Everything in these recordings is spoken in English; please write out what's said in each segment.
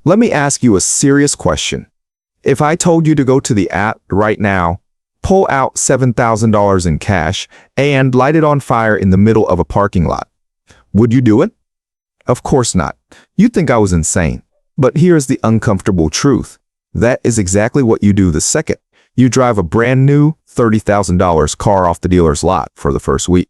Let me ask you a serious question. If I told you to go to the app right now, pull out $7,000 in cash, and light it on fire in the middle of a parking lot, would you do it? Of course not. You'd think I was insane. But here's the uncomfortable truth. That is exactly what you do the second you drive a brand new $30,000 car off the dealer's lot for the first week.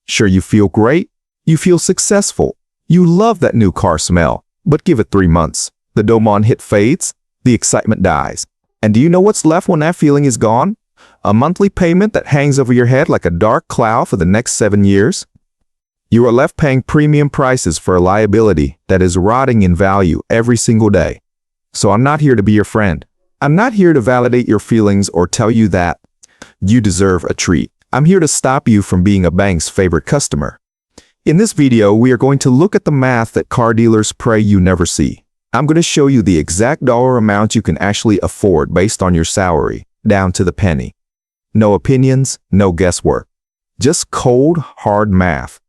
Sure, you feel great. You feel successful. You love that new car smell. But give it 3 months. The dopamine hit fades. The excitement dies. And do you know what's left when that feeling is gone? A monthly payment that hangs over your head like a dark cloud for the next 7 years. You are left paying premium prices for a liability that is rotting in value every single day. So I'm not here to be your friend. I'm not here to validate your feelings or tell you that you deserve a treat. I'm here to stop you from being a bank's favorite customer. In this video, we are going to look at the math that car dealers pray you never see. I'm going to show you the exact dollar amount you can actually afford based on your salary, down to the penny. No opinions, no guesswork. Just cold, hard math.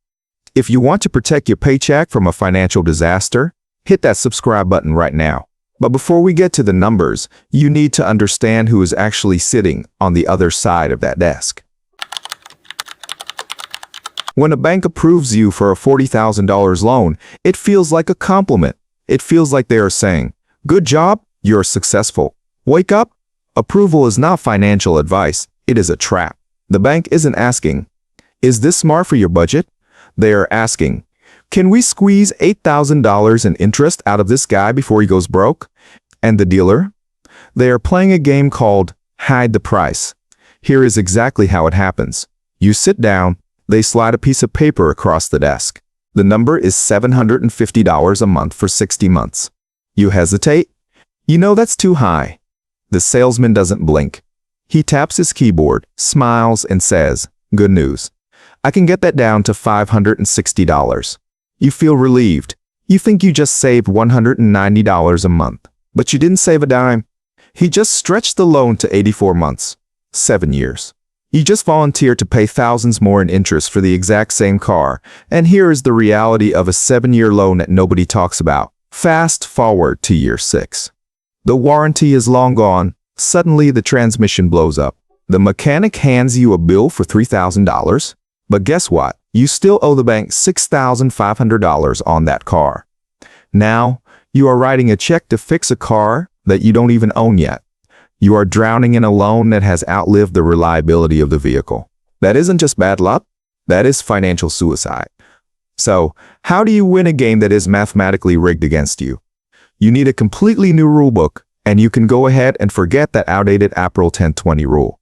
If you want to protect your paycheck from a financial disaster, hit that subscribe button right now. But before we get to the numbers, you need to understand who is actually sitting on the other side of that desk. When a bank approves you for a $40,000 loan, it feels like a compliment. It feels like they are saying, "Good job, you're successful. Wake up." Approval is not financial advice. It is a trap. The bank isn't asking, "Is this smart for your budget?" They are asking, "Can we squeeze $8,000 in interest out of this guy before he goes broke?" And the dealer? They are playing a game called hide the price. Here is exactly how it happens. You sit down, they slide a piece of paper across the desk. The number is $750 a month for 60 months. You hesitate? You know that's too high. The salesman doesn't blink. He taps his keyboard, smiles, and says, "Good news. I can get that down to $560. You feel relieved. You think you just saved $190 a month. But you didn't save a dime. He just stretched the loan to 84 months, 7 years. You just volunteered to pay thousands more in interest for the exact same car. And here is the reality of a 7-year loan that nobody talks about. Fast forward to year 6. The warranty is long gone. Suddenly the transmission blows up. The mechanic hands you a bill for $3,000. But guess what? You still owe the bank $6,500 on that car. Now, you are writing a check to fix a car that you don't even own yet. You are drowning in a loan that has outlived the reliability of the vehicle. That isn't just bad luck. That is financial suicide. So, how do you win a game that is mathematically rigged against you? You need a completely new rulebook, and you can go ahead and forget that outdated April 10/20 rule.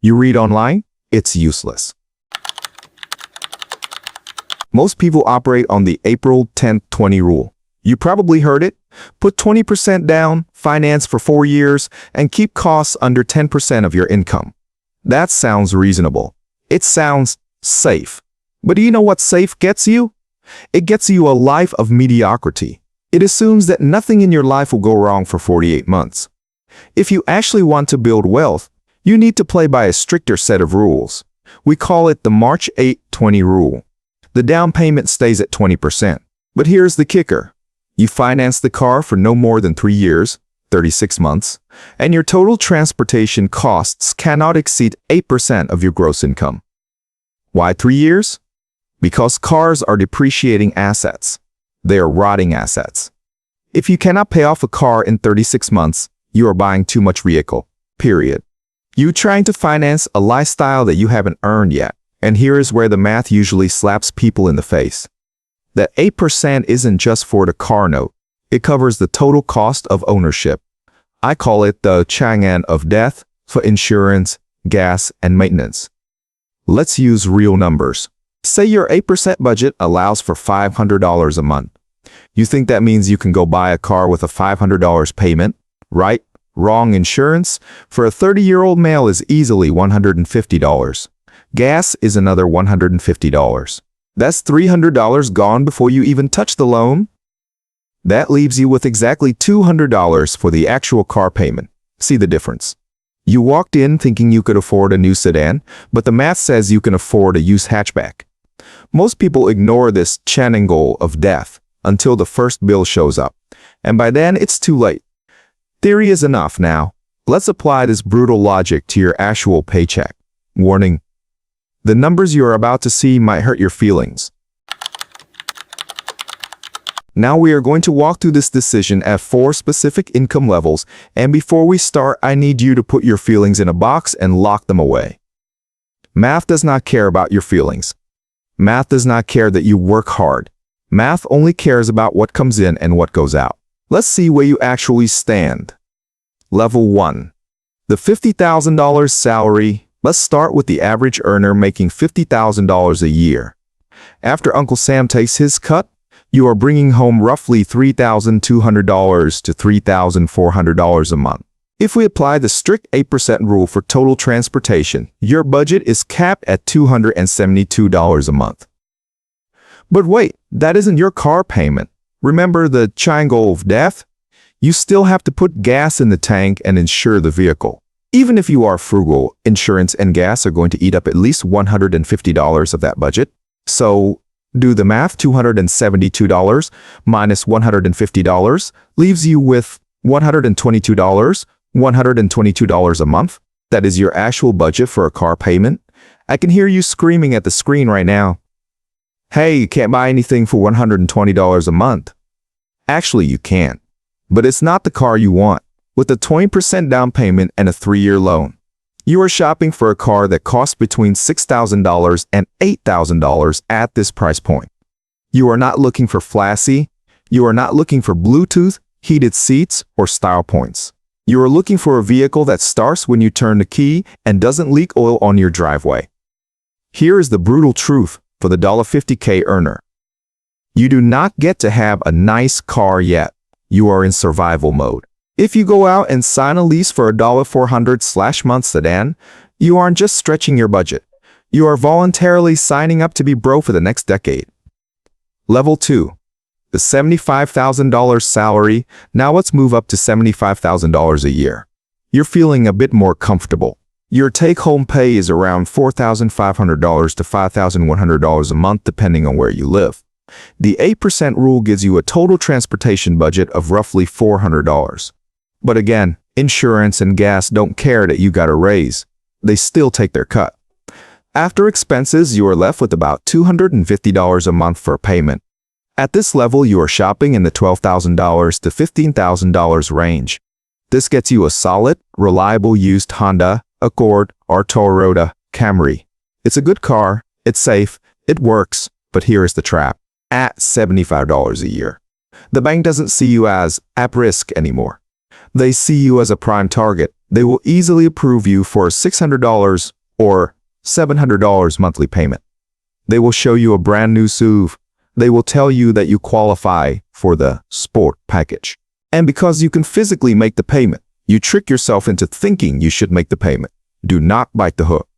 You read online, it's useless. Most people operate on the April 10/20 rule. You probably heard it. Put 20% down, finance for 4 years, and keep costs under 10% of your income. That sounds reasonable. It sounds safe. But do you know what safe gets you? It gets you a life of mediocrity. It assumes that nothing in your life will go wrong for 48 months. If you actually want to build wealth, you need to play by a stricter set of rules. We call it the March 8/20 rule. The down payment stays at 20%. But here's the kicker. You finance the car for no more than 3 years, 36 months, and your total transportation costs cannot exceed 8% of your gross income. Why 3 years? Because cars are depreciating assets. They are rotting assets. If you cannot pay off a car in 36 months, you are buying too much vehicle, period. You're trying to finance a lifestyle that you haven't earned yet. And here is where the math usually slaps people in the face. That 8% isn't just for the car note. It covers the total cost of ownership. I call it the Chang'an of death for insurance, gas, and maintenance. Let's use real numbers. Say your 8% budget allows for $500 a month. You think that means you can go buy a car with a $500 payment, right? Wrong. Insurance for a 30-year-old male is easily $150. Gas is another $150. That's $300 gone before you even touch the loan. That leaves you with exactly $200 for the actual car payment. See the difference? You walked in thinking you could afford a new sedan, but the math says you can afford a used hatchback. Most people ignore this Chang'an goal of death until the first bill shows up. and by then it's too late. Theory is enough now. Let's apply this brutal logic to your actual paycheck. Warning: the numbers you are about to see might hurt your feelings. Now we are going to walk through this decision at 4 specific income levels, and before we start, I need you to put your feelings in a box and lock them away. Math does not care about your feelings. Math does not care that you work hard. Math only cares about what comes in and what goes out. Let's see where you actually stand. Level 1. The $50,000 salary. Let's start with the average earner making $50,000 a year. After Uncle Sam takes his cut, you are bringing home roughly $3,200 to $3,400 a month. If we apply the strict 8% rule for total transportation, your budget is capped at $272 a month. But wait, that isn't your car payment. Remember the triangle of death? You still have to put gas in the tank and insure the vehicle. Even if you are frugal, insurance and gas are going to eat up at least $150 of that budget. So, do the math. $272 minus $150 leaves you with $122 a month. That is your actual budget for a car payment. I can hear you screaming at the screen right now. Hey, you can't buy anything for $120 a month. Actually, you can. But it's not the car you want. With a 20% down payment and a 3-year loan, you are shopping for a car that costs between $6,000 and $8,000 at this price point. You are not looking for flashy. You are not looking for Bluetooth, heated seats, or style points. You are looking for a vehicle that starts when you turn the key and doesn't leak oil on your driveway. Here is the brutal truth for the $50K earner. You do not get to have a nice car yet. You are in survival mode. If you go out and sign a lease for a $400/month sedan, you aren't just stretching your budget. You are voluntarily signing up to be broke for the next decade. Level 2. The $75,000 salary. Now let's move up to $75,000 a year. You're feeling a bit more comfortable. Your take-home pay is around $4,500 to $5,100 a month depending on where you live. The 8% rule gives you a total transportation budget of roughly $400. But again, insurance and gas don't care that you got a raise. They still take their cut. After expenses, you are left with about $250 a month for a payment. At this level, you are shopping in the $12,000 to $15,000 range. This gets you a solid, reliable used Honda, Accord, or Toyota Camry. It's a good car, it's safe, it works, but here is the trap. At $75 a year, the bank doesn't see you as at risk anymore. They see you as a prime target. They will easily approve you for a $600 or $700 monthly payment. They will show you a brand new SUV. They will tell you that you qualify for the sport package. And because you can physically make the payment, you trick yourself into thinking you should make the payment. Do not bite the hook.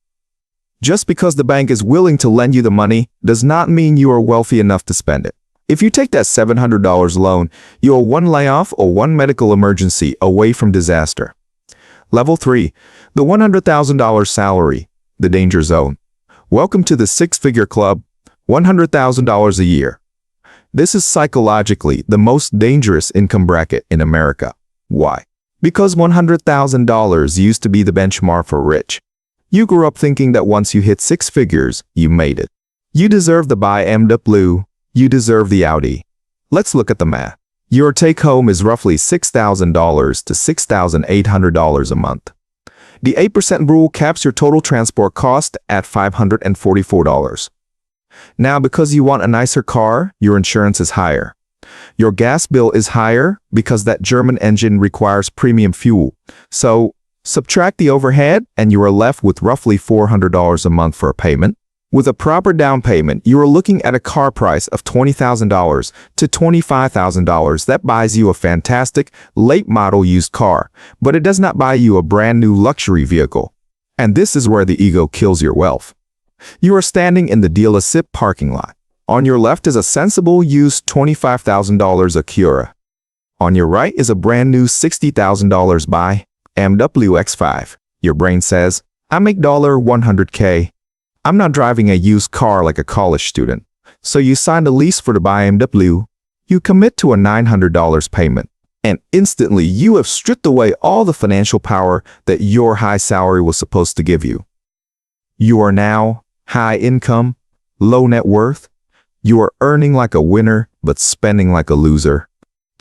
Just because the bank is willing to lend you the money does not mean you are wealthy enough to spend it. If you take that $700 loan, you are one layoff or one medical emergency away from disaster. Level 3. The $100,000 salary. The danger zone. Welcome to the 6-figure club. $100,000 a year. This is psychologically the most dangerous income bracket in America. Why? Because $100,000 used to be the benchmark for rich. You grew up thinking that once you hit 6 figures, you made it. You deserve the BMW. You deserve the Audi. Let's look at the math. Your take-home is roughly $6,000 to $6,800 a month. The 8% rule caps your total transport cost at $544. Now, because you want a nicer car, your insurance is higher. Your gas bill is higher because that German engine requires premium fuel. So, subtract the overhead and you are left with roughly $400 a month for a payment. With a proper down payment, you are looking at a car price of $20,000 to $25,000. That buys you a fantastic, late-model used car, but it does not buy you a brand new luxury vehicle. And this is where the ego kills your wealth. You are standing in the dealership parking lot. On your left is a sensible used $25,000 Acura. On your right is a brand new $60,000 buy BMW X5. Your brain says, I make $100K. I'm not driving a used car like a college student. So you sign a lease for the BMW. You commit to a $900 payment. and instantly you have stripped away all the financial power that your high salary was supposed to give you. You are now high income, low net worth. You are earning like a winner, but spending like a loser.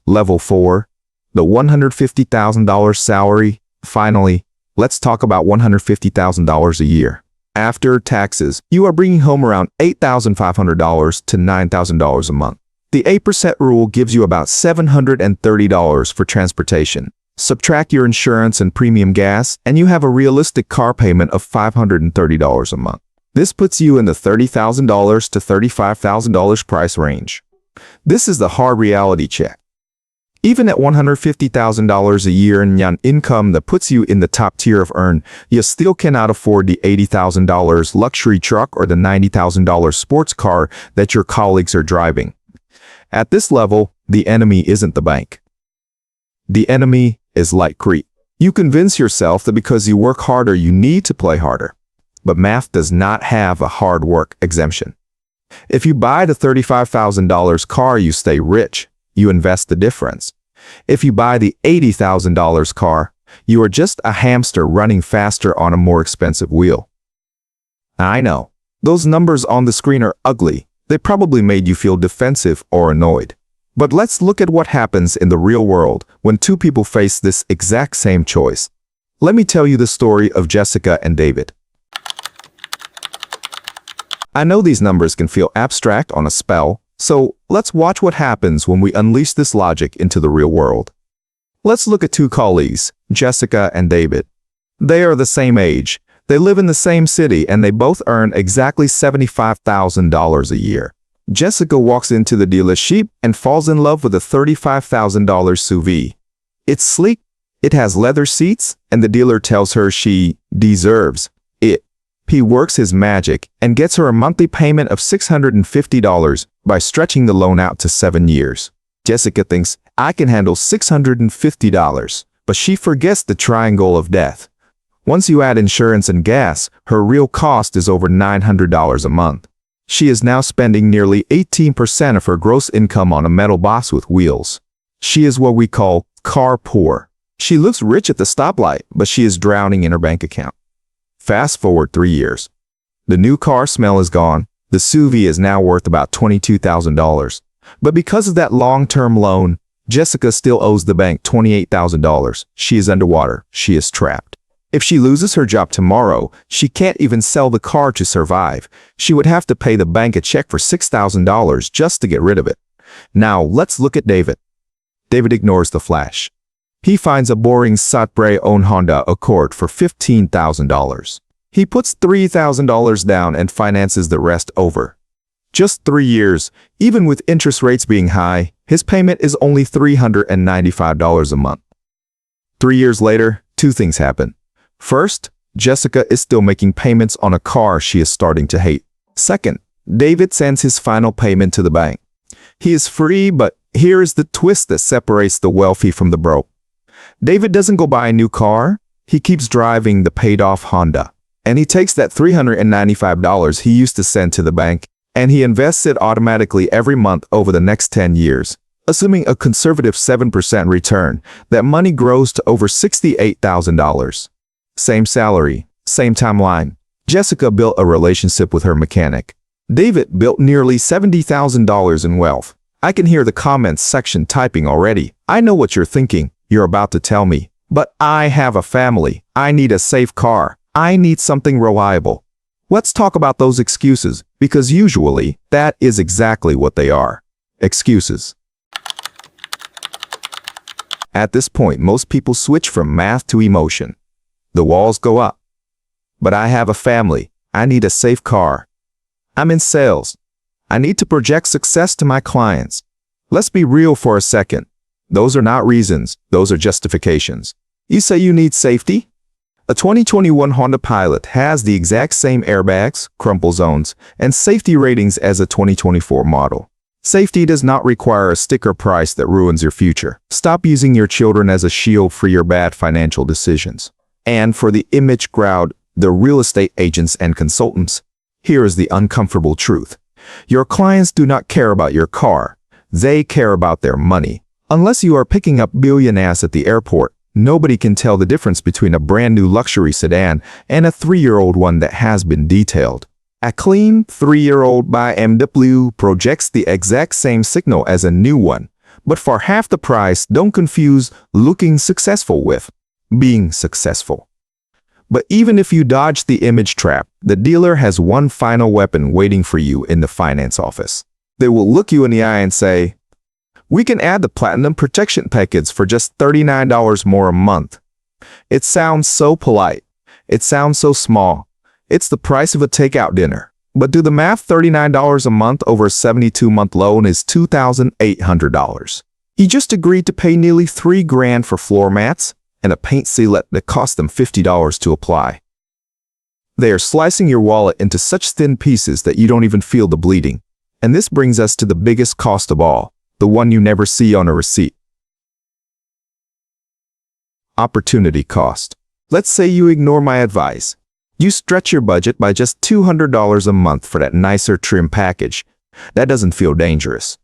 Level 4, the $150,000 salary. Finally, let's talk about $150,000 a year. After taxes, you are bringing home around $8,500 to $9,000 a month. The 8% rule gives you about $730 for transportation. Subtract your insurance and premium gas, and you have a realistic car payment of $530 a month. This puts you in the $30,000 to $35,000 price range. This is the hard reality check. Even at $150,000 a year in income that puts you in the top tier of earn, you still cannot afford the $80,000 luxury truck or the $90,000 sports car that your colleagues are driving. At this level, the enemy isn't the bank. The enemy is light creep. You convince yourself that because you work harder, you need to play harder. But math does not have a hard work exemption. If you buy the $35,000 car, you stay rich. You invest the difference. If you buy the $80,000 car, you are just a hamster running faster on a more expensive wheel. I know, those numbers on the screen are ugly. They probably made you feel defensive or annoyed. But let's look at what happens in the real world when two people face this exact same choice. Let me tell you the story of Jessica and David. I know these numbers can feel abstract on a spell, so let's watch what happens when we unleash this logic into the real world. Let's look at two colleagues, Jessica and David. They are the same age. They live in the same city and they both earn exactly $75,000 a year. Jessica walks into the dealership and falls in love with a $35,000 SUV. It's sleek, it has leather seats, and the dealer tells her she deserves it. He works his magic and gets her a monthly payment of $650 by stretching the loan out to 7 years. Jessica thinks, I can handle $650, but she forgets the triangle of death. Once you add insurance and gas, her real cost is over $900 a month. She is now spending nearly 18% of her gross income on a metal box with wheels. She is what we call car poor. She looks rich at the stoplight, but she is drowning in her bank account. Fast forward 3 years. The new car smell is gone. The SUV is now worth about $22,000. But because of that long-term loan, Jessica still owes the bank $28,000. She is underwater. She is trapped. If she loses her job tomorrow, she can't even sell the car to survive. She would have to pay the bank a check for $6,000 just to get rid of it. Now, let's look at David. David ignores the flash. He finds a boring Sudbury-owned Honda Accord for $15,000. He puts $3,000 down and finances the rest over. Just 3 years, even with interest rates being high, his payment is only $395 a month. 3 years later, two things happen. First, Jessica is still making payments on a car she is starting to hate. Second, David sends his final payment to the bank. He is free, but here is the twist that separates the wealthy from the broke. David doesn't go buy a new car. He keeps driving the paid-off Honda. And he takes that $395 he used to send to the bank, and he invests it automatically every month over the next 10 years. Assuming a conservative 7% return, that money grows to over $68,000. Same salary, same timeline. Jessica built a relationship with her mechanic. David built nearly $70,000 in wealth. I can hear the comments section typing already. I know what you're thinking. You're about to tell me, but I have a family. I need a safe car. I need something reliable. Let's talk about those excuses, because usually that is exactly what they are. Excuses. At this point, most people switch from math to emotion. The walls go up. But I have a family. I need a safe car. I'm in sales. I need to project success to my clients. Let's be real for a second. Those are not reasons. Those are justifications. You say you need safety? A 2021 Honda Pilot has the exact same airbags, crumple zones, and safety ratings as a 2024 model. Safety does not require a sticker price that ruins your future. Stop using your children as a shield for your bad financial decisions. And for the image crowd, the real estate agents and consultants, here is the uncomfortable truth. Your clients do not care about your car. They care about their money. Unless you are picking up billionaires at the airport, nobody can tell the difference between a brand new luxury sedan and a 3-year-old one that has been detailed. A clean 3-year-old BMW projects the exact same signal as a new one, but for half the price. Don't confuse looking successful with being successful. But even if you dodge the image trap, the dealer has one final weapon waiting for you in the finance office. They will look you in the eye and say, "We can add the Platinum Protection Package for just $39 more a month." It sounds so polite. It sounds so small. It's the price of a takeout dinner. But do the math. $39 a month over a 72-month loan is $2,800. You just agreed to pay nearly $3,000 for floor mats and a paint sealant that cost them $50 to apply. They are slicing your wallet into such thin pieces that you don't even feel the bleeding. And this brings us to the biggest cost of all, the one you never see on a receipt. Opportunity cost. Let's say you ignore my advice. You stretch your budget by just $200 a month for that nicer trim package. That doesn't feel dangerous.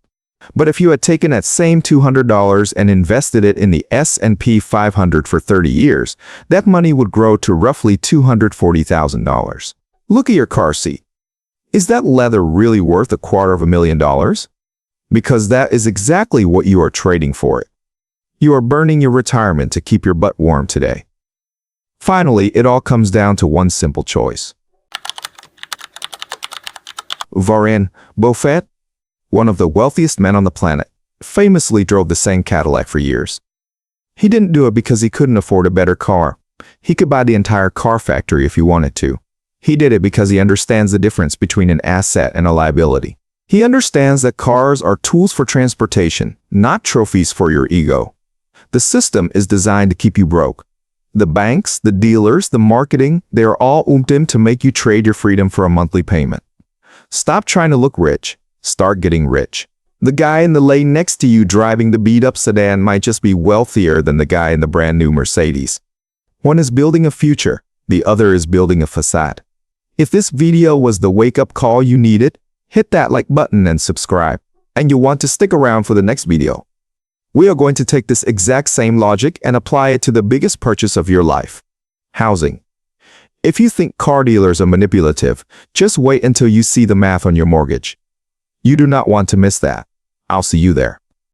But if you had taken that same $200 and invested it in the S&P 500 for 30 years, that money would grow to roughly $240,000. Look at your car seat. Is that leather really worth $250,000? Because that is exactly what you are trading for it. You are burning your retirement to keep your butt warm today. Finally, it all comes down to one simple choice. Warren Buffett, one of the wealthiest men on the planet, famously drove the same Cadillac for years. He didn't do it because he couldn't afford a better car. He could buy the entire car factory if he wanted to. He did it because he understands the difference between an asset and a liability. He understands that cars are tools for transportation, not trophies for your ego. The system is designed to keep you broke. The banks, the dealers, the marketing, they are all in to make you trade your freedom for a monthly payment. Stop trying to look rich. Start getting rich. The guy in the lane next to you driving the beat-up sedan might just be wealthier than the guy in the brand new Mercedes. One is building a future, the other is building a facade. If this video was the wake-up call you needed, hit that like button and subscribe. And you'll want to stick around for the next video. We are going to take this exact same logic and apply it to the biggest purchase of your life: housing. If you think car dealers are manipulative, just wait until you see the math on your mortgage. You do not want to miss that. I'll see you there.